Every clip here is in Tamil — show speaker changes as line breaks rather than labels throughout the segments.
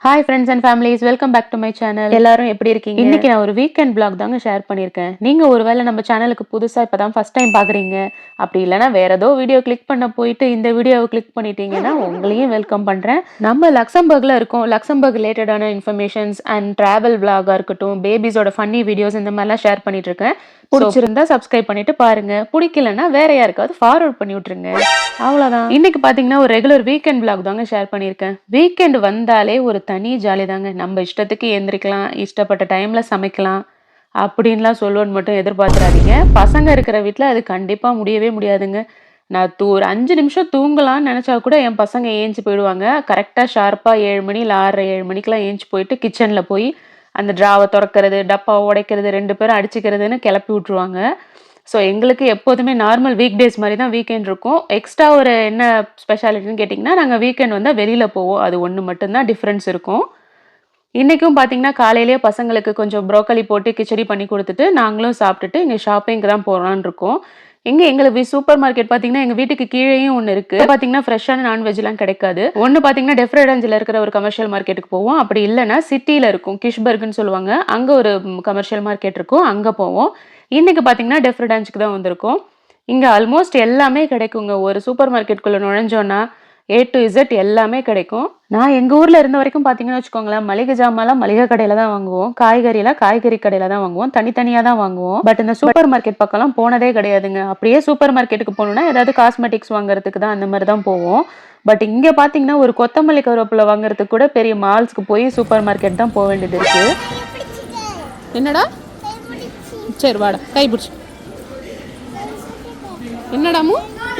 Hi friends and families, welcome back to my channel. எல்லாரும் எப்படி இருக்கீங்க? இன்னைக்கு நான் ஒரு வீக்கெண்ட் vlog தாங்க ஷேர் பண்ணியிருக்கேன். நீங்க ஒருவேளை நம்ம சேனலுக்கு புதுசா இப்பதான் ஃபர்ஸ்ட் டைம் பாக்குறீங்க, அப்படி இல்லைன்னா வேற ஏதோ வீடியோ கிளிக் பண்ண போயிட்டு இந்த வீடியோவை கிளிக் பண்ணிட்டீங்கன்னா உங்களையும் வெல்கம் பண்றேன். நம்ம லக்சம்பர்க்ல இருக்கோம். லக்சம்பர்க் ரிலேட்டடான இன்ஃபர்மேஷன்ஸ் அண்ட் டிராவல் vlog-ஆ இருக்கட்டும், பேபிஸோட ஃபன்னி வீடியோஸ் இந்த மாதிரிலாம் ஷேர் பண்ணிட்டு இருக்கேன். பிடிச்சிருந்தா சப்ஸ்கிரைப் பண்ணிட்டு பாருங்க, பிடிக்கலன்னா வேற யாருக்காவது ஃபார்வர்ட் பண்ணி விட்டுருங்க. அவ்வளவுதான். இன்னைக்கு பாத்தீங்கன்னா ஒரு ரெகுலர் வீக்கெண்ட் vlog தாங்க ஷேர் பண்ணியிருக்கேன். வீக்கெண்ட் வந்தாலே ஒரு தனி ஜாலி தாங்க. நம்ம இஷ்டத்துக்கு எந்திரிக்கலாம், இஷ்டப்பட்ட டைம்ல சமைக்கலாம் அப்படின்லாம் சொல்லுவோன்னு மட்டும் எதிர்பார்த்துறாதீங்க. பசங்க இருக்கிற வீட்டில் அது கண்டிப்பா முடியவே முடியாதுங்க. நான் ஒரு 5 நிமிஷம் தூங்கலாம்னு நினைச்சா கூட என் பசங்க ஏஞ்சி போயிடுவாங்க. கரெக்டா ஷார்ப்பா 7 மணி இல்லை 6:30 7 மணிக்கெல்லாம் ஏஞ்சி போயிட்டு கிச்சன்ல போய் அந்த டிராவை திறக்கிறது, டப்பாவை உடைக்கிறது, 2 பேரும் அடிச்சுக்கிறதுன்னு கிளப்பி விட்டுருவாங்க. ஸோ எங்களுக்கு எப்போதுமே நார்மல் வீக் டேஸ் மாதிரி தான் வீக்கெண்ட் இருக்கும். எக்ஸ்ட்ரா ஒரு என்ன ஸ்பெஷாலிட்டின்னு கேட்டிங்கன்னா, நாங்கள் வீக்கெண்ட் வந்தால் வெளியில் போவோம். அது ஒன்று மட்டும்தான் டிஃப்ரென்ஸ் இருக்கும். இன்றைக்கும் பார்த்தீங்கன்னா காலையிலேயே பசங்களுக்கு கொஞ்சம் ப்ரோக்கலி போட்டு கிச்சடி பண்ணி கொடுத்துட்டு நாங்களும் சாப்பிட்டுட்டு இங்கே ஷாப்பிங்க்கு தான் போகலான்னு இருக்கோம். எங்களுக்கு சூப்பர் மார்க்கெட் பார்த்தீங்கன்னா எங்கள் வீட்டுக்கு கீழேயும் ஒன்று இருக்குது. பார்த்தீங்கன்னா ஃப்ரெஷ்ஷான நான்வெஜ்லாம் கிடைக்காது. ஒன்று பார்த்தீங்கன்னா டெஃப்ரெடஞ்சில் இருக்கிற ஒரு கமர்ஷியல் மார்க்கெட்டுக்கு போவோம். அப்படி இல்லைன்னா சிட்டியில் இருக்கும், கிஷ்பர்க்னு சொல்லுவாங்க, அங்கே ஒரு கமர்ஷியல் மார்க்கெட் இருக்கும், அங்கே போவோம். இன்னைக்கு பார்த்தீங்கன்னா டெஃப்ரெடஞ்சுக்கு தான் வந்திருக்கோம். இங்கே ஆல்மோஸ்ட் எல்லாமே கிடைக்குங்க. ஒரு சூப்பர் மார்க்கெட்டுக்குள்ளே நுழைஞ்சோன்னா A to Z எல்லாமே கிடைக்கும். நான் எங்கள் ஊரில் இருந்த வரைக்கும் பார்த்தீங்கன்னு வச்சுக்கோங்களேன், மளிகை ஜாமான்லாம் மளிகை கடையில் தான் வாங்குவோம், காய்கறிலாம் காய்கறி கடையில் தான் வாங்குவோம், தனித்தனியாக தான் வாங்குவோம். பட் இந்த சூப்பர் மார்க்கெட் பக்கம்லாம் போனதே கிடையாதுங்க. அப்படியே சூப்பர் மார்க்கெட்டுக்கு போகணுன்னா ஏதாவது காஸ்மெட்டிக்ஸ் வாங்குறதுக்கு தான் அந்த மாதிரி தான் போவோம். பட் இங்கே பார்த்தீங்கன்னா ஒரு கொத்தமல்லி கருவேப்பிலை வாங்குறதுக்கு கூட பெரிய மால்ஸ்க்கு போய் சூப்பர் மார்க்கெட் தான் போக வேண்டியது இருக்கு. என்னடா சரி வாடா கை பிடிச்சி என்னடாமு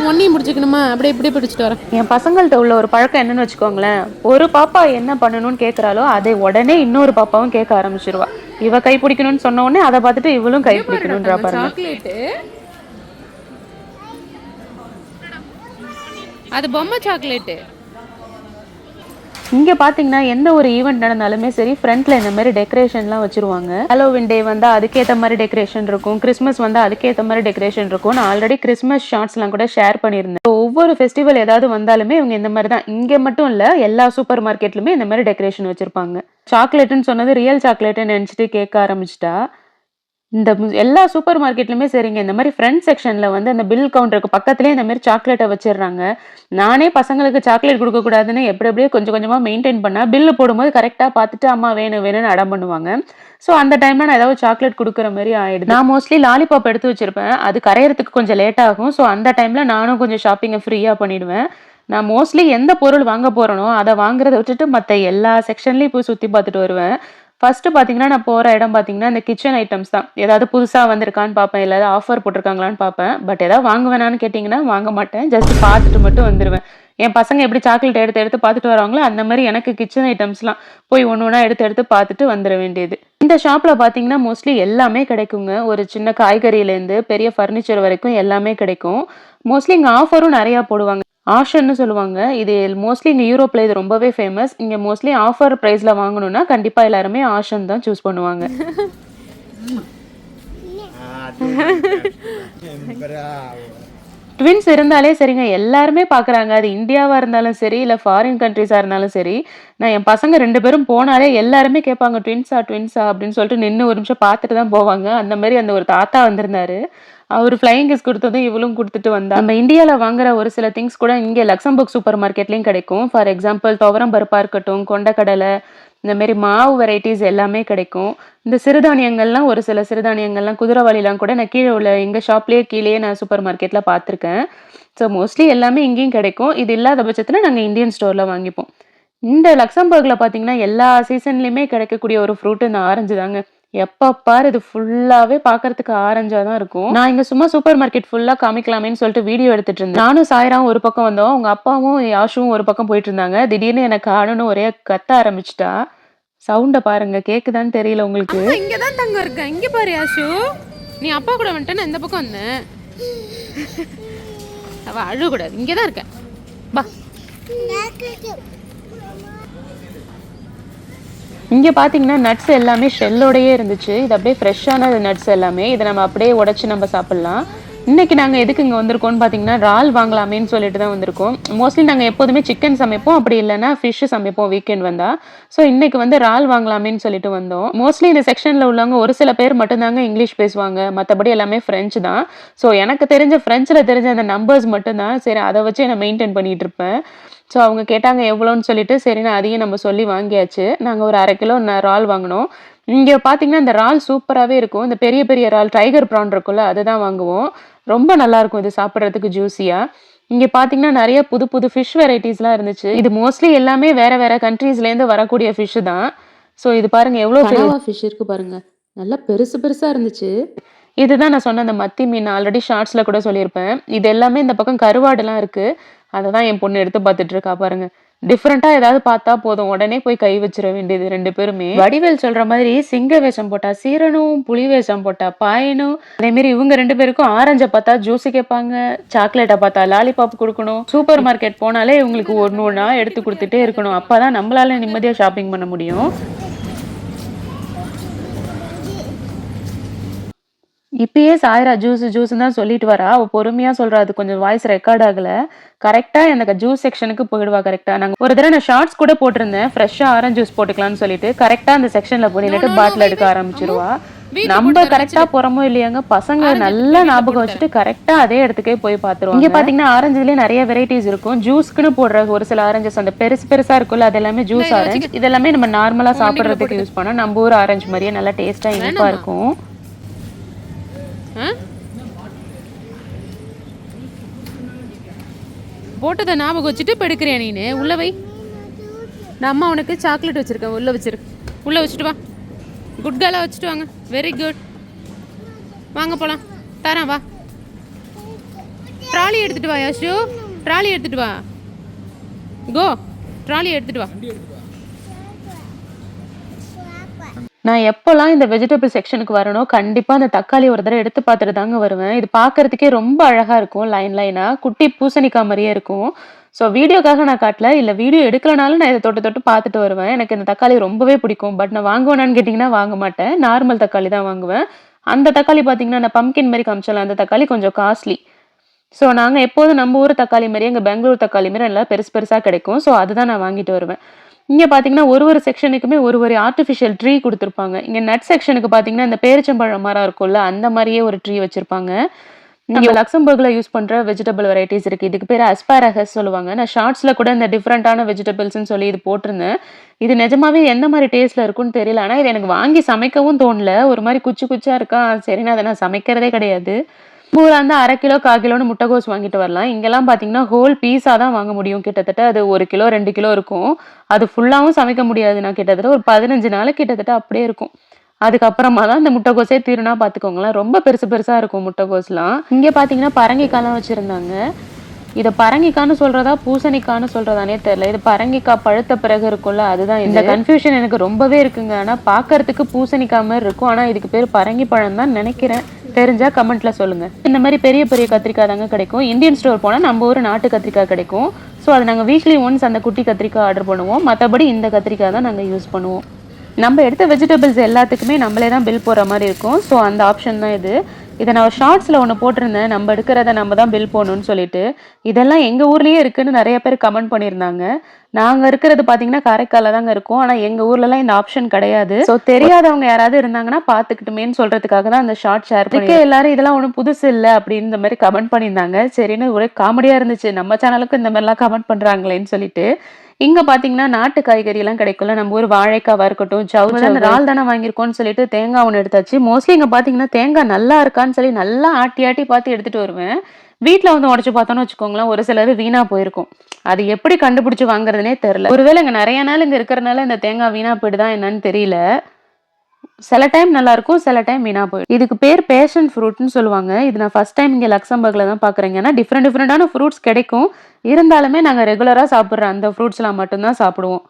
ஒன்னையும் பிடிச்சிக்கணுமா? அப்படியே இப்படி பிடிச்சிட்டு வரேன். என் பசங்கள்கிட்ட உள்ள ஒரு பழக்கம் என்னன்னு வச்சுக்கோங்களேன், ஒரு பாப்பா என்ன பண்ணணும்னு கேட்குறாலோ அதை உடனே இன்னொரு பாப்பாவும் கேட்க ஆரம்பிச்சிருவா. இவ கை பிடிக்கணும்னு சொன்ன உடனே அதை பார்த்துட்டு இவளும் கை பிடிக்கணும்ன்றா பாருங்க. சாக்லேட்டு அது பொம்மை சாக்லேட்டு. இங்கே பார்த்தீங்கன்னா எந்த ஒரு ஈவெண்ட் நடந்தாலுமே சரி, ஃப்ரண்ட்ல இந்த மாதிரி டெக்கரேஷன்லாம் வச்சிருவாங்க. ஹாலோவின் டே வந்தால் அதுக்கேற்ற மாதிரி டெக்கரேஷன் இருக்கும், கிறிஸ்மஸ் வந்தால் அதுக்கேற்ற மாதிரி டெக்கரேஷன் இருக்கும். நான் ஆல்ரெடி கிறிஸ்மஸ் ஷார்ட்ஸ்லாம் கூட ஷேர் பண்ணியிருந்தேன். ஒவ்வொரு ஃபெஸ்டிவல் ஏதாவது வந்தாலுமே இவங்க இந்த மாதிரி தான், இங்கே மட்டும் இல்லை எல்லா சூப்பர் மார்க்கெட்லுமே இந்த மாதிரி டெக்கரேஷன் வச்சிருப்பாங்க. சாக்லேட்டுன்னு சொன்னது ரியல் சாக்லேட்டுன்னு நினச்சிட்டு கேட்க ஆரம்பிச்சிட்டா. இந்த எல்லா சூப்பர் மார்க்கெட்லையுமே சரிங்க, இந்த மாதிரி ஃப்ரண்ட் செக்ஷனில் வந்து அந்த பில் கவுண்டருக்கு பக்கத்துலேயே இந்த மாதிரி சாக்லேட்டை வச்சிடுறாங்க. நானே பசங்களுக்கு சாக்லேட் கொடுக்கக்கூடாதுன்னு எப்படியே கொஞ்சம் கொஞ்சமாக மெயின்டைன் பண்ணால் பில்லு போடும்போது கரெக்டாக பார்த்துட்டு அம்மா வேணும் வேணும்னு அடம் பண்ணுவாங்க. ஸோ அந்த டைமில் நான் ஏதாவது சாக்லேட் கொடுக்குற மாதிரி ஆகிடுது. நான் மோஸ்ட்லி லாலிபாப் எடுத்து வச்சிருப்பேன், அது கரையிறதுக்கு கொஞ்சம் லேட் ஆகும். ஸோ அந்த டைமில் நானும் கொஞ்சம் ஷாப்பிங்கை ஃப்ரீயாக பண்ணிவிடுவேன். நான் மோஸ்ட்லி எந்த பொருள் வாங்க போகிறேனோ அதை வாங்குறத விட்டுட்டு மற்ற எல்லா செக்ஷன்லேயும் போய் சுற்றி பார்த்துட்டு வருவேன். ஃபர்ஸ்ட் பார்த்தீங்கன்னா நான் போகிற இடம் பார்த்தீங்கன்னா இந்த கிச்சன் ஐட்டம்ஸ் தான். ஏதாவது புதுசாக வந்திருக்கான்னு பார்ப்பேன், இல்லை ஆஃபர் போட்டிருக்காங்களான்னு பார்ப்பேன். பட் ஏதாவது வாங்க வேணான்னு கேட்டிங்கன்னா வாங்க மாட்டேன், ஜஸ்ட் பார்த்துட்டு மட்டும் வந்துடுவேன். என் பசங்க எப்படி சாக்லேட் எடுத்து எடுத்து பார்த்துட்டு வராங்களோ அந்த மாதிரி எனக்கு கிச்சன் ஐட்டம்ஸ்லாம் போய் ஒன்று ஒன்றா எடுத்து எடுத்து பார்த்துட்டு வந்துட வேண்டியது. இந்த ஷாப்பில் பார்த்தீங்கன்னா மோஸ்ட்லி எல்லாமே கிடைக்குங்க. ஒரு சின்ன காய்கறியிலேருந்து பெரிய ஃபர்னிச்சர் வரைக்கும் எல்லாமே கிடைக்கும். மோஸ்ட்லி இங்கே ஆஃபரும் நிறையா போடுவாங்க, ஆஷன்னு சொல்லுவாங்க. இது மோஸ்ட்லி இங்கே யூரோப்பில் இது ரொம்பவே ஃபேமஸ். இங்கே மோஸ்ட்லி ஆஃபர் ப்ரைஸில் வாங்கணும்னா கண்டிப்பாக எல்லாருமே ஆஷன் தான் சூஸ் பண்ணுவாங்க. ட்வின்ஸ் இருந்தாலே சரிங்க, எல்லாருமே பார்க்குறாங்க. அது இந்தியாவாக இருந்தாலும் சரி, இல்லை ஃபாரின் கண்ட்ரிஸாக இருந்தாலும் சரி. நான் என் பசங்க 2 பேரும் போனாலே எல்லாருமே கேட்பாங்க ட்வின்ஸா ட்வின்ஸா அப்படின்னு சொல்லிட்டு நின்று ஒரு நிமிஷம் பார்த்துட்டு தான் போவாங்க. அந்த மாதிரி அந்த ஒரு தாத்தா வந்திருந்தாரு, அவர் ஃப்ளைங் கிஸ் கொடுத்ததும் இவளும் கொடுத்துட்டு வந்தா. நம்ம இந்தியாவில் வாங்குற ஒரு சில திங்ஸ் கூட இங்கே லக்சம்பர்க் சூப்பர் மார்க்கெட்லேயும் கிடைக்கும். ஃபார் எக்ஸாம்பிள் துவரம் பருப்பாக இருக்கட்டும், கொண்டக்கடலை, இந்த மாதிரி மாவு வெரைட்டிஸ் எல்லாமே கிடைக்கும். இந்த சிறுதானியங்கள்லாம் ஒரு சில சிறுதானியங்கள்லாம் குதிரைவாளிலாம் கூட நான் கீழே உள்ள எங்கள் ஷாப்லேயே கீழே நான் சூப்பர் மார்க்கெட்டில் பார்த்துருக்கேன். ஸோ மோஸ்ட்லி எல்லாமே இங்கேயும் கிடைக்கும். இது இல்லாத பட்சத்தில் நாங்கள் இந்தியன் ஸ்டோரில் வாங்கிப்போம். இந்த லக்சம்பர்கில் பார்த்தீங்கன்னா எல்லா சீசன்லேயுமே கிடைக்கக்கூடிய ஒரு ஃப்ரூட்டு இந்த ஆரஞ்சு தாங்க. எப்போ பாரு இது ஃபுல்லாகவே பார்க்கறதுக்கு ஆரஞ்சாக தான் இருக்கும். நான் இங்கே சும்மா சூப்பர் மார்க்கெட் ஃபுல்லாக காமிக்கலாமேன்னு சொல்லிட்டு வீடியோ எடுத்துட்டு இருந்தேன். நானும் சாயராவும் ஒரு பக்கம் வந்தோம், அவங்க அப்பாவும் யாஷுவும் ஒரு பக்கம் போயிட்டு இருந்தாங்க. திடீர்னு எனக்கு ஆடணும் ஒரே கத்த ஆரம்பிச்சிட்டா. சவுண்டை பாருங்க, கேக்குதான்னு தெரியல உங்களுக்கு. இங்கே தான் தங்க இருக்கேன், இங்கே பாரு யாஷு, நீ அப்பா கூட வந்துட்டேன்னு இந்த பக்கம் வந்தேன். அவ அழுகக்கூடாது, இங்கே தான் இருக்கேன் பா. இங்கே பார்த்தீங்கன்னா நட்ஸ் எல்லாமே ஷெல்லோடையே இருந்துச்சு. இது அப்படியே ஃப்ரெஷ்ஷான நட்ஸ் எல்லாமே. இதை நம்ம அப்படியே உடச்சி நம்ம சாப்பிட்லாம். இன்னைக்கு நாங்க எதுக்கு இங்க வந்திருக்கோம்னு பாத்தீங்கன்னா, இறால் வாங்கலாமேன்னு சொல்லிட்டு தான் வந்திருக்கோம். மோஸ்ட்லி நாங்க எப்போதுமே சிக்கன் சமைப்போம். அப்படி இல்லன்னா ஃபிஷ் சமைப்போம் வீக்கெண்ட் வந்தா. ஸோ இன்னைக்கு வந்து இறால் வாங்கலாமேன்னு சொல்லிட்டு வந்தோம். மோஸ்ட்லி இந்த செக்ஷன்ல உள்ளவங்க ஒரு சில பேர் மட்டும் தாங்க இங்கிலீஷ் பேசுவாங்க. மத்தபடி எல்லாமே ஃப்ரெஞ்ச் தான். ஸோ எனக்கு தெரிஞ்ச ஃப்ரெஞ்ச்ல தெரிஞ்ச அந்த நம்பர்ஸ் மட்டும் தான். சரி அத வச்சே நான் மெயின்டெயின் பண்ணிட்டு இருப்பேன். ஸோ அவங்க கேட்டாங்க எவ்வளோன்னு சொல்லிட்டு, சரின்னு அதையும் நம்ம சொல்லி வாங்கியாச்சு. நாங்க ஒரு 1/2 கிலோ இறால் வாங்குனோம். இங்க பாத்தீங்கன்னா, இந்த இறால் சூப்பராவே இருக்கும். இந்த பெரிய பெரிய இறால் டைகர் ப்ரான் இருக்குல்ல, அதுதான் வாங்குவோம். ரொம்ப நல்லாருக்கும் இது சாப்பிடுறதுக்கு ஜூஸியா. இங்க பாத்தீங்கன்னா, நெறைய புது புது ஃபிஷ் வெரைட்டீஸ்லாம் இருந்துச்சு. இது மோஸ்ட்லி எல்லாமே வேற வேற கண்ட்ரீஸ்லேருந்து வரக்கூடிய ஃபிஷ் தான். ஸோ இது பாருங்க எவ்ளோ கனவா ஃபிஷ் இருக்கு பாருங்க. நல்லா பெருசு பெருசா இருந்துச்சு. இதுதான் நான் சொன்ன அந்த மத்தி மீன். ஆல்ரெடி ஷார்ட்ஸ்ல கூட சொல்லியிருப்பேன். இது எல்லாமே இந்த பக்கம் கருவாடுலாம் இருக்கு. அததான் என் பொண்ணு எடுத்து பாத்துட்டு இருக்கா பாருங்க. டிஃபரெண்ட்டா ஏதாவது பார்த்தா போதும். உடனே போய் கை வச்சிர வேண்டியது 2 பேருமே. வடிவேல் சொல்ற மாதிரி சிங்க வேஷம் போட்டா சீரனும், புலி வேஷம் போட்டா பாயனும். அதே மாரி இவங்க 2 பேருக்கும் ஆரஞ்ச பார்த்தா ஜூஸ் கேட்பாங்க. சாக்லேட்ட பார்த்தா லாலிபாப் குடுக்கணும். சூப்பர் மார்க்கெட் போனாலே இவங்களுக்கு ஒண்ணு ஒண்ணா எடுத்து குடுத்துட்டே இருக்கணும். அப்பதான் நம்மளால நிம்மதியா ஷாப்பிங் பண்ண முடியும். இப்பயே சாய்ரா ஜூஸ்ன்னு தான் சொல்லிட்டு வரா. அவ பொறுமையா சொல்றா. அது கொஞ்சம் வாய்ஸ் ரெக்கார்ட் ஆகல. கரெக்ட்டா எனக்கு ஜூஸ் செக்ஷனுக்கு போயிடுவா கரெக்ட்டா. நாங்க ஒரு தடவ நான் ஷார்ட்ஸ் கூட போட்டிருந்தேன். ஃப்ரெஷ்ஷா ஆரஞ்சு ஜூஸ் போட்டுக்கலாம்னு சொல்லிட்டு. கரெக்ட்டா அந்த செக்ஷன்ல போய் நின்னுட்டு பாட்டில் எடுக்க ஆரம்பிச்சுருவா. நம்ம கரெக்ட்டா போறோமோ இல்லையாங்க, பசங்க நல்லா ஞாபகம் வச்சுட்டு கரெக்ட்டா அதே இடத்துக்கே போய் பாத்துருவாங்க. இங்க பாத்தீங்கன்னா ஆரஞ்சுலயே நெறைய வெரைட்டிஸ் இருக்கும். ஜூஸ்க்குன்னு போடுற ஒரு சில ஆரஞ்சஸ் அந்த பெருசு பெருசா இருக்கும்ல, அது எல்லாமே ஜூஸ் ஆரஞ்சு. இதெல்லாமே நம்ம நார்மலா சாப்பிடுறதுக்கு யூஸ் பண்ணா நம்ம ஊர் ஆரஞ்சு மாதிரியே நல்லா டேஸ்டா இனிப்பா இருக்கும்.
போட்டதை ஞாபகம் வச்சுட்டு இப்போ எடுக்கிறியா நீனு? உள்ள வை. நான் அம்மா உனக்கு சாக்லேட் வச்சுருக்கேன். உள்ளே வச்சிரு. உள்ளே வச்சுட்டு வா. குட் கேர்ளாக வச்சுட்டு வாங்க. Very good. வாங்க போகலாம். தரேன் வா. ட்ராலி எடுத்துகிட்டு வா யாஷு. ட்ராலி எடுத்துகிட்டு வா. கோ. ட்ராலி எடுத்துகிட்டு வா.
நான் எப்போலாம் இந்த வெஜிடபிள் செக்ஷனுக்கு வரனோ, கண்டிப்பா அந்த தக்காளி ஒரு தடவ எடுத்து பார்த்துட்டு தாங்க வருவேன். இது பார்க்கறதுக்கே ரொம்ப அழகா இருக்கும். லைன் லைனா. குட்டி பூசணிக்காய் மாரியே இருக்கும். ஸோ வீடியோக்காக நான் காட்டல. இல்ல வீடியோ எடுக்கலனாலும் நான் இத தொட்டு தொட்டு பார்த்துட்டு வருவேன். எனக்கு இந்த தக்காளி ரொம்பவே பிடிக்கும். பட் நான் வாங்குவேனான்னு கேட்டீங்கன்னா வாங்க மாட்டேன். நார்மல் தக்காளி தான் வாங்குவேன். அந்த தக்காளி பார்த்தீங்கன்னா, நான் பம்ப்கின் மாரி காமிச்சேன்ல, அந்த தக்காளி கொஞ்சம் காஸ்ட்லி. ஸோ நாங்க எப்போதும் நம்ம ஊர் தக்காளி மாரியே, எங்க பெங்களூர் தக்காளி மாரி நல்லா பெருசு பெருசா கிடைக்கும். ஸோ அதுதான் நான் வாங்கிட்டு வருவேன். இங்க பார்த்தீங்கன்னா, ஒரு செக்ஷனுக்குமே ஒரு ஆர்டிஃபிஷியல் ட்ரீ குடுத்துருப்பாங்க. இங்க நட் செக்ஷனுக்கு பார்த்தீங்கன்னா, இந்த பேரிச்சம்பழம் மரம் இருக்கும்ல, அந்த மாரியே ஒரு ட்ரீ வச்சிருப்பாங்க. இங்க லக்சம்பர்க்ல யூஸ் பண்ற வெஜிடபிள் வெரைட்டிஸ் இருக்கு. இதுக்கு பேரு அஸ்பாரகஸ் சொல்லுவாங்க. நான் ஷார்ட்ஸ்ல கூட இந்த டிஃபரண்டான வெஜிடபிள்ஸ்ன்னு சொல்லி இது போட்டிருந்தேன். இது நிஜமாவே எந்த மாரி டேஸ்ட்ல இருக்கும்னு தெரியல. ஆனா, இது எனக்கு வாங்கி சமைக்கவும் தோணல. ஒரு மாரி குச்சி குச்சியா இருக்கா, சரின்னு அத நான் சமைக்கிறதே கிடையாது. ஊரா இருந்தா 1/2 கிலோ, 1/4 கிலோன்னு முட்டைகோஸ் வாங்கிட்டு வரலாம். இங்கெல்லாம் பார்த்தீங்கன்னா, ஹோல் பீஸா தான் வாங்க முடியும். கிட்டத்தட்ட அது 1 கிலோ, 2 கிலோ இருக்கும். அது ஃபுல்லாவும் சமைக்க முடியாது. நான் கிட்டத்தட்ட ஒரு 15 நாளைக்கு கிட்டத்தட்ட அப்படியே இருக்கும். அதுக்கப்புறமா தான் இந்த முட்டைகோஸே தீருனா பார்த்துக்கோங்களேன். ரொம்ப பெருசு பெருசா இருக்கும் முட்டைகோஸ்லாம். இங்க பார்த்தீங்கன்னா, பரங்கிக்காய்லாம் வச்சிருந்தாங்க. இத பரங்கிக்கான்னு சொல்றதா, பூசணிக்கான்னு சொல்றதானே தெரியல. இது பரங்கிக்காய் பழுத்த பிறகு இருக்கும்ல, அதுதான் இந்த கன்ஃபியூஷன் எனக்கு ரொம்பவே இருக்குங்க. ஆனா பார்க்கறதுக்கு பூசணிக்காய் மாரி இருக்கும். ஆனா இதுக்கு பேரு பரங்கி பழம் தான் நெனைக்கிறேன். தெரிஞ்சா கமெண்ட்ல சொல்லுங்க. இந்த மாதிரி பெரிய பெரிய கத்திரிக்காய் தாங்க கிடைக்கும். இந்தியன் ஸ்டோர் போனா நம்ம ஊர் நாட்டு கத்திரிக்காய் கிடைக்கும். ஸோ அது நாங்க வீக்லி ஒன்ஸ் அந்த குட்டி கத்திரிக்காய் ஆர்டர் பண்ணுவோம். மற்றபடி இந்த கத்திரிக்காய் தான் நாங்க யூஸ் பண்ணுவோம். நம்ம எடுத்த வெஜிடபிள்ஸ் எல்லாத்துக்குமே நம்மளே தான் பில் போடுற மாதிரி இருக்கும். ஸோ அந்த ஆப்ஷன் தான் இது. இதை நான் ஒரு ஷார்ட்ஸில் ஒன்று போட்டிருந்தேன். நம்ம எடுக்கிறத நம்ம தான் பில் போடணும்னு சொல்லிட்டு. இதெல்லாம் எங்கள் ஊர்லேயே இருக்குன்னு நிறைய பேர் கமெண்ட் பண்ணியிருந்தாங்க. நாங்கள் இருக்கிறது பார்த்தீங்கன்னா காரைக்காலில் தாங்க இருக்கும். ஆனால் எங்கள் ஊர்லலாம் இந்த ஆப்ஷன் கிடையாது. ஸோ தெரியாதவங்க யாராவது இருந்தாங்கன்னா பார்த்துக்கிட்டுமேன்னு சொல்கிறதுக்காக தான் அந்த ஷார்ட் ஷேர் பண்ணி எல்லாரும் இதெல்லாம் ஒன்றும் புதுசு இல்லை அப்படின்னு இந்த மாதிரி கமெண்ட் பண்ணியிருந்தாங்க. சரின்னு ஒரே காமெடியாக இருந்துச்சு. நம்ம சேனலுக்கும் இந்த மாதிரிலாம் கமெண்ட் பண்ணுறாங்களேன்னு சொல்லிட்டு. இங்க பாத்தீங்கன்னா நாட்டு காய்கறி எல்லாம் கிடைக்கும்ல. நம்ம ஊர் வாழைக்காவா இருக்கட்டும், சவுச்சல் இறால் தானே வாங்கியிருக்கோம்னு சொல்லிட்டு தேங்காய் ஒன்று எடுத்தாச்சு. மோஸ்ட்லி இங்க பாத்தீங்கன்னா தேங்காய் நல்லா இருக்கான்னு சொல்லி நல்லா ஆட்டி ஆட்டி பார்த்து எடுத்துட்டு வருவேன். வீட்டுல வந்து உடைச்சு பார்த்தோன்னு வச்சுக்கோங்களேன், ஒரு சிலர் வீணா போயிருக்கும். அது எப்படி கண்டுபிடிச்சு வாங்குறதுனே தெரியல. ஒருவேளை இங்க நிறைய நாள் இங்க இருக்கிறனால இந்த தேங்காய் வீணா போயிடுதான் என்னன்னு தெரியல. சில டைம் நல்லா இருக்கும், சில டைம் வீணா போயிடும். இதுக்கு பேர் பேஷன் ஃப்ரூட்னு சொல்லுவாங்க. இது நான் ஃபர்ஸ்ட் டைம் இங்க லக்சம்பர்க்ல தான் பாக்குறேங்க. ஏன்னா டிஃப்ரெண்டான ஃப்ரூட்ஸ் கிடைக்கும். இருந்தாலுமே நாங்க ரெகுலரா சாப்பிடுற அந்த ஃப்ரூட்ஸ்லாம் மட்டும்தான் சாப்பிடுவோம்.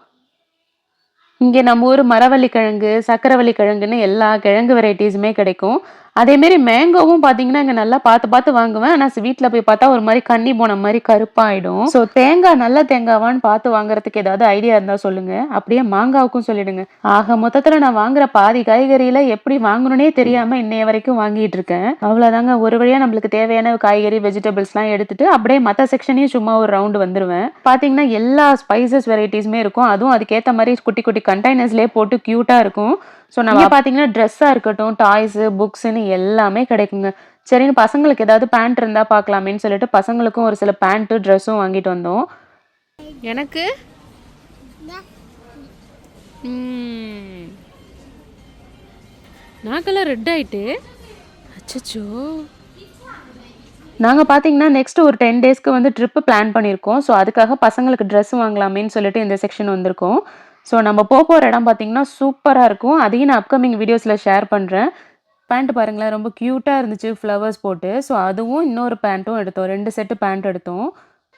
இங்க நம்ம ஊர் மரவள்ளி கிழங்கு, சக்கரவள்ளி கிழங்குன்னு எல்லா கிழங்கு வெரைட்டிஸுமே கிடைக்கும். அதேமாரி மேங்கோவும் பார்த்தீங்கன்னா, இங்க நல்லா பார்த்து பார்த்து வாங்குவேன். ஆனா வீட்ல போய் பார்த்தா ஒரு மாரி கன்னி போன மாரி கருப்பாயிடும். ஸோ தேங்காய் நல்ல தேங்காவான்னு பார்த்து வாங்குறதுக்கு ஏதாவது ஐடியா இருந்தா சொல்லுங்க. அப்படியே மாங்காவுக்கும் சொல்லிடுங்க. ஆக மொத்தத்துல நான் வாங்குற பாதி காய்கறியில எப்படி வாங்கணும்னே தெரியாம இன்னைய வரைக்கும் வாங்கிட்டு இருக்கேன். அவ்வளோதாங்க. ஒரு வழியா நம்மளுக்கு தேவையான காய்கறி, வெஜிடபிள்ஸ்லாம் எடுத்துட்டு அப்படியே மத்த செக்ஷனையும் சும்மா ஒரு ரவுண்டு வந்துருவேன். பார்த்தீங்கன்னா, எல்லா ஸ்பைசஸ் வெரைட்டிஸுமே இருக்கும். அதுவும் அதுக்கேத்த மாரி குட்டி குட்டி கண்டெய்னர்ஸ்லயே போட்டு கியூட்டா இருக்கும். ஸோ நம்ம பார்த்தீங்கன்னா, ட்ரெஸ்ஸா இருக்கட்டும், டாய்ஸு, புக்ஸுன்னு எல்லாமே கிடைக்குங்க. சரின்னு பசங்களுக்கு ஏதாவது பேண்ட் இருந்தா பார்க்கலாமேன்னு சொல்லிட்டு பசங்களுக்கும் ஒரு சில பேண்ட்டு, ட்ரெஸ்ஸும் வாங்கிட்டு வந்தோம்.
எனக்கு நாக்கெல்லாம் ரெட் ஆயிட்டு. அச்சச்சோ.
நாங்க பார்த்தீங்கன்னா, நெக்ஸ்ட் ஒரு 10 டேஸ்க்கு வந்து ட்ரிப் பிளான் பண்ணியிருக்கோம். ஸோ அதுக்காக பசங்களுக்கு ட்ரெஸ் வாங்கலாமேன்னு சொல்லிட்டு இந்த செக்ஷன் வந்திருக்கோம். ஸோ நம்ம போற இடம் பார்த்தீங்கன்னா, சூப்பரா இருக்கும். அதையும் நான் அப்கமிங் வீடியோஸ்ல ஷேர் பண்றேன். பேண்ட் பாருங்களேன், ரொம்ப கியூட்டா இருந்துச்சு ஃப்ளவர்ஸ் போட்டு. ஸோ அதுவும் இன்னொரு பேண்ட்டும் எடுத்தோம். 2 செட்டு பேண்ட் எடுத்தோம்.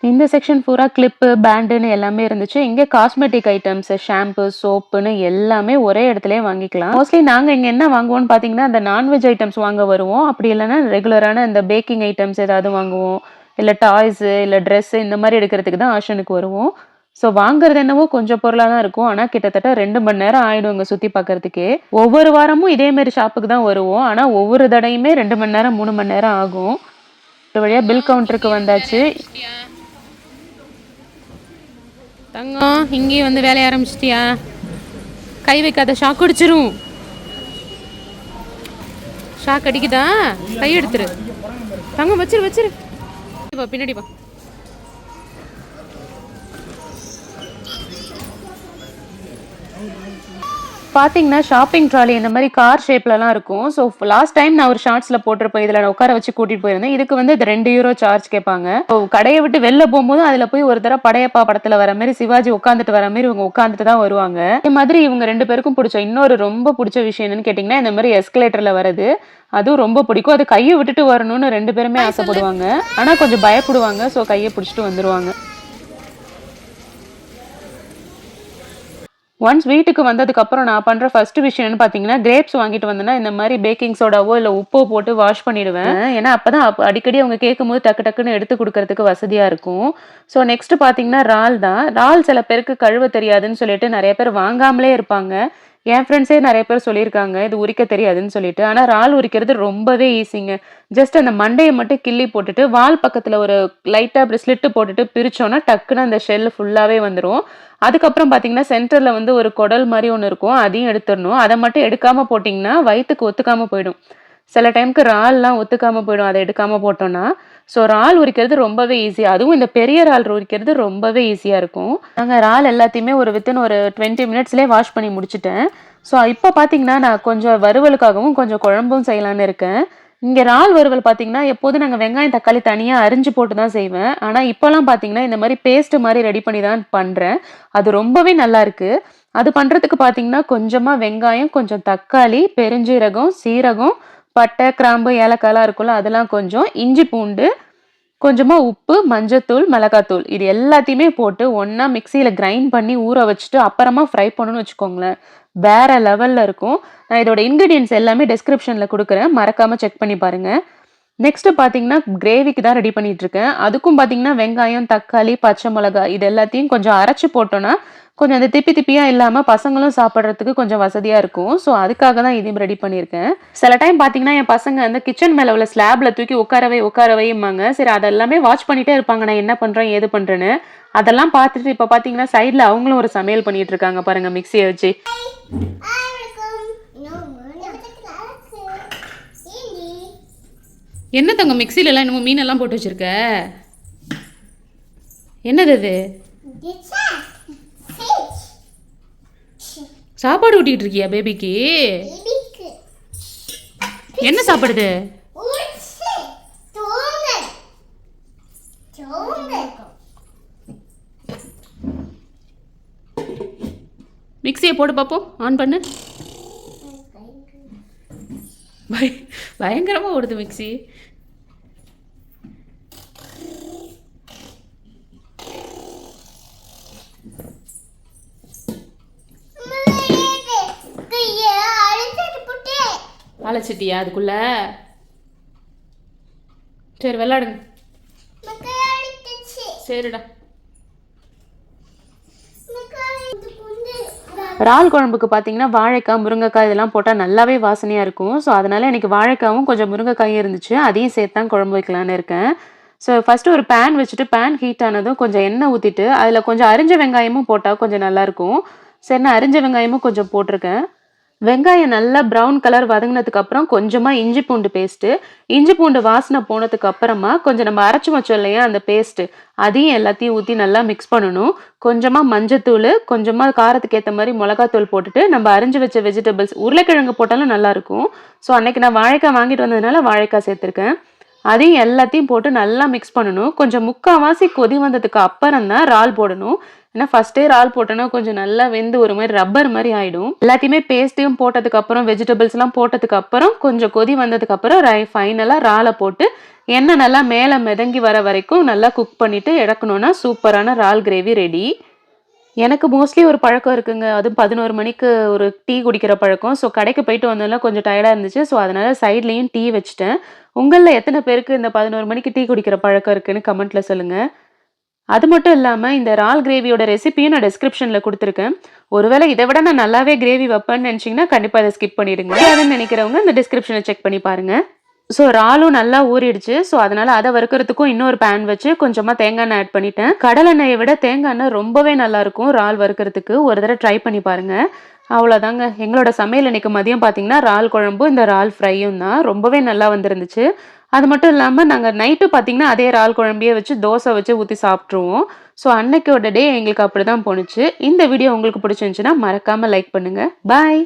இந்த செக்ஷன் பூரா கிளிப்பு, பேண்டுன்னு எல்லாமே இருந்துச்சு. இங்க காஸ்மெட்டிக் ஐட்டம்ஸ், ஷாம்பு, சோப்புன்னு எல்லாமே ஒரே இடத்துலயே வாங்கிக்கலாம். மோஸ்ட்லி நாங்க இங்க என்ன வாங்குவோம்னு பார்த்தீங்கன்னா, அந்த நான்வெஜ் ஐட்டம்ஸ் வாங்க வருவோம். அப்படி இல்லைன்னா ரெகுலரான இந்த பேக்கிங் ஐட்டம்ஸ் ஏதாவது வாங்குவோம். இல்ல டாய்ஸு, இல்ல ட்ரெஸ்ஸு இந்த மாதிரி எடுக்கிறதுக்கு தான் ஆஷனுக்கு வருவோம். ஸோ வாங்குறது என்னவோ கொஞ்சம் பொருளா தான் இருக்கும். ஆனா கிட்டத்தட்ட 2 மணி நேரம் ஆயிடும் இங்க சுத்தி பார்க்கறதுக்கே. ஒவ்வொரு வாரமும் இதே மாரி ஷாப்புக்கு தான் வருவோம். ஆனா ஒவ்வொரு தடவையுமே 2 மணி நேரம், 3 மணி நேரம் ஆகும். ஒரு வழியா பில் கவுண்டருக்கு வந்தாச்சு.
தங்கம், இங்கேயும் வந்து வேலைய ஆரம்பிச்சிட்டியா? கை வைக்காத, ஷாக் அடிச்சிரும். ஷாக் அடிக்குதா? கை எடுத்துரு. தங்கம் வச்சிரு வச்சிரு. பின்னாடி வா.
பார்த்தீங்கன்னா, ஷாப்பிங் ட்ராலி இந்த மாதிரி கார் ஷேப்லலாம் இருக்கும். ஸோ லாஸ்ட் டைம் நான் ஒரு ஷார்ட்ஸில் போட்டிருப்பேன். இதில் நான் உட்கார வச்சு கூட்டிகிட்டு போயிருந்தேன். இதுக்கு வந்து இது €2 சார்ஜ் கேட்பாங்க. ஸோ கடையை விட்டு வெளில போகும்போது அதில் போய் ஒரு தடவை படையப்பா படத்தில் வர மாதிரி சிவாஜி உட்காந்துட்டு வர மாதிரி இவங்க உட்காந்துட்டு தான் வருவாங்க. இதே மாதிரி இவங்க 2 பேருக்கும் பிடிச்ச இன்னொரு ரொம்ப பிடிச்ச விஷயம் என்னன்னு கேட்டிங்கன்னா, இந்த மாதிரி எஸ்கலேட்டரில் வருது. அதுவும் ரொம்ப பிடிக்கும். அது கையை விட்டுட்டு வரணும்னு 2 பேருமே ஆசைப்படுவாங்க. ஆனால் கொஞ்சம் பயப்படுவாங்க. ஸோ கையை பிடிச்சிட்டு வந்துடுவாங்க. ஒன்ஸ் வீட்டுக்கு வந்ததுக்கப்புறம் நான் பண்ணுற ஃபர்ஸ்ட் விஷயம் என்னன்னு பார்த்தீங்கன்னா, கிரேப்ஸ் வாங்கிட்டு வந்தேன்னா இந்த மாதிரி பேக்கிங் சோடாவோ இல்லை உப்போ போட்டு வாஷ் பண்ணிடுவேன். ஏன்னா அப்போ தான் அடிக்கடி அவங்க கேட்கும்போது டக்கு டக்குன்னு எடுத்து கொடுக்கறதுக்கு வசதியாக இருக்கும். ஸோ நெக்ஸ்ட் பார்த்தீங்கன்னா, இறால் தான். இறால் சில பேருக்கு கழுவ தெரியாதுன்னு சொல்லிட்டு நிறைய பேர் வாங்காமலே இருப்பாங்க. என் ஃப்ரெண்ட்ஸே நிறைய பேர் சொல்லியிருக்காங்க இது உரிக்க தெரியாதுன்னு சொல்லிட்டு. ஆனால் இறால் உரிக்கிறது ரொம்பவே ஈஸிங்க. ஜஸ்ட் அந்த மண்டையை மட்டும் கிள்ளி போட்டுட்டு வால் பக்கத்தில் ஒரு லைட்டாக அப்படி ஸ்லிட்டு போட்டுட்டு பிரிச்சோன்னா டக்குன்னு அந்த ஷெல் ஃபுல்லாகவே வந்துடும். அதுக்கப்புறம் பார்த்தீங்கன்னா, சென்டர்ல வந்து ஒரு குடல் மாதிரி ஒன்று இருக்கும். அதையும் எடுத்துடணும். அதை மட்டும் எடுக்காம போட்டிங்கன்னா வயிற்றுக்கு ஒத்துக்காம போயிடும். சில டைமுக்கு இறால்லாம் ஒத்துக்காம போயிடும் அதை எடுக்காம போட்டோம்னா. ஸோ இறால் உரிக்கிறது ரொம்பவே ஈஸி. அதுவும் இந்த பெரிய இறால் உரிக்கிறது ரொம்பவே ஈஸியாக இருக்கும். நாங்கள் இறால் எல்லாத்தையுமே வித்தின் ஒரு 20 மினிட்ஸ்லேயே வாஷ் பண்ணி முடிச்சிட்டேன். ஸோ இப்போ பார்த்தீங்கன்னா, நான் கொஞ்சம் வறுவலுக்காகவும் கொஞ்சம் குழம்பும் செய்யலான்னு இருக்கேன். இங்கே இறால் வறுவல் பார்த்தீங்கன்னா, எப்போதும் நாங்கள் வெங்காயம், தக்காளி தனியாக அரிஞ்சு போட்டு தான் செய்வேன். ஆனால் இப்போலாம் பார்த்தீங்கன்னா, இந்த மாதிரி பேஸ்ட் மாதிரி ரெடி பண்ணி தான் பண்ணுறேன். அது ரொம்பவே நல்லா இருக்கு. அது பண்ணுறதுக்கு பார்த்தீங்கன்னா, கொஞ்சமாக வெங்காயம், கொஞ்சம் தக்காளி, பெருஞ்சீரகம், சீரகம், பட்டை, கிராம்பு, ஏலக்காய்லாம் இருக்கும்ல அதெல்லாம் கொஞ்சம், இஞ்சி பூண்டு, கொஞ்சமா உப்பு, மஞ்சத்தூள், மிளகாத்தூள் இது எல்லாத்தையுமே போட்டு ஒண்ணா மிக்ஸியில கிரைண்ட் பண்ணி ஊற வச்சுட்டு அப்புறமா ஃப்ரை பண்ணணும்னு வச்சுக்கோங்களேன். வேற லெவல்ல இருக்கும். நான் இதோட இன்கிரீடியன்ட்ஸ் எல்லாமே டிஸ்கிரிப்ஷன்ல கொடுக்குறேன். மறக்காம செக் பண்ணி பாருங்க. நெக்ஸ்ட் பார்த்தீங்கன்னா, கிரேவிக்கு தான் ரெடி பண்ணிட்டு இருக்கேன். அதுக்கும் பார்த்தீங்கன்னா, வெங்காயம், தக்காளி, பச்சை மிளகாய் இது எல்லாத்தையும் கொஞ்சம் அரைச்சு போட்டோம்னா கொஞ்சம் அந்த திப்பி திப்பியா இல்லாம பசங்களும் சாப்பிட்றதுக்கு கொஞ்சம் வசதியா இருக்கும். ஸோ அதுக்காக தான் இதையும் ரெடி பண்ணியிருக்கேன். சில டைம் பார்த்தீங்கன்னா, என் பசங்க அந்த கிச்சன் மேல உள்ள ஸ்லாப்ல தூக்கி உட்காரவைம்பாங்க. சரி அதெல்லாமே வாட்ச் பண்ணிட்டே இருப்பாங்க நான் என்ன பண்றேன் ஏது பண்றேன்னு. அதெல்லாம் பார்த்துட்டு இப்போ பார்த்தீங்கன்னா, சைட்ல அவங்களும் ஒரு சமையல் பண்ணிட்டு இருக்காங்க பாருங்க மிக்ஸியை வச்சு.
என்ன தங்க மிக்ஸில எல்லாம் இன்னும் மீனெல்லாம் போட்டு வச்சிருக்க? என்னது அது? சாப்பாடு ஊட்டிட்டு இருக்கியா பேபிக்கு? என்ன சாப்பிடுது? மிக்ஸியை போட்டு பார்ப்போம். ஆன் பண்ணு. பயங்கரமா ஓடுது மிக்ஸி. அழைச்சிட்டியா அதுக்குள்ள? சரி விளாடுங்க. சரிடா.
இறால் குழம்புக்கு பார்த்தீங்கன்னா வாழைக்காய், முருங்கைக்காய் இதெல்லாம் போட்டால் நல்லாவே வாசனையாக இருக்கும். ஸோ அதனால எனக்கு வாழைக்காவும் கொஞ்சம் முருங்கைக்காயும் இருந்துச்சு, அதையும் சேர்த்து தான் குழம்பு வைக்கலான்னு இருக்கேன். ஸோ ஃபஸ்ட்டு ஒரு பேன் வச்சுட்டு பேன் ஹீட் ஆனதும் கொஞ்சம் எண்ணெய் ஊற்றிட்டு அதில் கொஞ்சம் அரிஞ்ச வெங்காயமும் போட்டால் கொஞ்சம் நல்லாயிருக்கும். சரி, நான் அரிஞ்ச வெங்காயமும் கொஞ்சம் போட்டிருக்கேன். வெங்காயம் நல்லா ப்ரௌன் கலர் வதங்கினதுக்கு அப்புறம் கொஞ்சமாக இஞ்சி பூண்டு பேஸ்ட்டு, இஞ்சி பூண்டு வாசனை போனதுக்கு அப்புறமா கொஞ்சம் நம்ம அரைச்சி வச்சோம் இல்லையா அந்த பேஸ்ட்டு, அதையும் எல்லாத்தையும் ஊற்றி நல்லா மிக்ஸ் பண்ணணும். கொஞ்சமாக மஞ்சத்தூள், கொஞ்சமாக காரத்துக்கு ஏற்ற மாதிரி மிளகாத்தூள் போட்டுட்டு நம்ம அரிஞ்சு வச்ச வெஜிடபிள்ஸ், உருளைக்கிழங்கு போட்டாலும் நல்லாயிருக்கும். ஸோ அன்னைக்கு நான் வாழைக்காய் வாங்கிட்டு வந்ததுனால வாழைக்காய் சேர்த்துருக்கேன். அதையும் எல்லாத்தையும் போட்டு நல்லா மிக்ஸ் பண்ணணும். கொஞ்சம் முக்கால்வாசி கொதி வந்ததுக்கு அப்புறம் தான் இறால் போடணும். ஏன்னா ஃபர்ஸ்ட்டே இறால் போட்டோன்னா கொஞ்சம் நல்லா வெந்து ஒரு மாதிரி ரப்பர் மாதிரி ஆயிடும். எல்லாத்தையுமே பேஸ்ட்டையும் போட்டதுக்கு அப்புறம் வெஜிடபிள்ஸ்லாம் போட்டதுக்கு அப்புறம் கொஞ்சம் கொதி வந்ததுக்கு அப்புறம் ஃபைனலாக இறாலை போட்டு எண்ணெய் நல்லா மேலே மிதங்கி வர வரைக்கும் நல்லா குக் பண்ணிட்டு இறக்கணும்னா சூப்பரான இறால் கிரேவி ரெடி. எனக்கு மோஸ்ட்லி ஒரு பழக்கம் இருக்குங்க. அதுவும் 11 மணிக்கு ஒரு டீ குடிக்கிற பழக்கம். ஸோ கடைக்கு போயிட்டு வந்தோம்னா கொஞ்சம் டயர்டாக இருந்துச்சு. ஸோ அதனால சைட்லேயும் டீ வச்சுட்டேன். உங்களில் எத்தனை பேருக்கு இந்த 11 மணிக்கு டீ குடிக்கிற பழக்கம் இருக்குன்னு கமெண்ட்ல சொல்லுங்க. அது மட்டும் இல்லாம இந்த இறால் கிரேவியோட ரெசிபியும் நான் டிஸ்கிரிப்ஷன்ல குடுத்துருக்கேன். ஒருவேளை இதை விட நான் நல்லாவே கிரேவி வைப்பேன்னு நினைச்சீங்கன்னா கண்டிப்பா அதை ஸ்கிப் பண்ணிடுங்க. அதுன்னு நினைக்கிறவங்க இந்த டிஸ்கிரிப்ஷனை செக் பண்ணி பாருங்க. ஸோ இறாலும் நல்லா ஊறிடுச்சு. ஸோ அதனால அதை வறுக்கிறதுக்கும் இன்னொரு பேன் வச்சு கொஞ்சமா தேங்காய் எண்ணெய் ஆட் பண்ணிட்டேன். கடலை எண்ணெயை விட தேங்காய் எண்ணெய் ரொம்பவே நல்லா இருக்கும் இறால் வறுக்கிறதுக்கு. ஒரு தடவை ட்ரை பண்ணி பாருங்க. அவ்வளோதாங்க, எங்களோட சமையல் இன்னைக்கு மதியம் பார்த்தீங்கன்னா இறால் குழம்பும் இந்த இறால் ஃப்ரையும் தான். ரொம்பவே நல்லா வந்திருந்துச்சு. அது மட்டும் இல்லாமல் நாங்கள் நைட்டு பார்த்தீங்கன்னா அதே இறால் குழம்பையே வச்சு தோசை வச்சு ஊற்றி சாப்பிட்ருவோம். ஸோ அன்னைக்கோட டே எங்களுக்கு அப்படி தான் போணுச்சு. இந்த வீடியோ உங்களுக்கு பிடிச்சிருந்துச்சுன்னா மறக்காமல் லைக் பண்ணுங்கள். பாய்.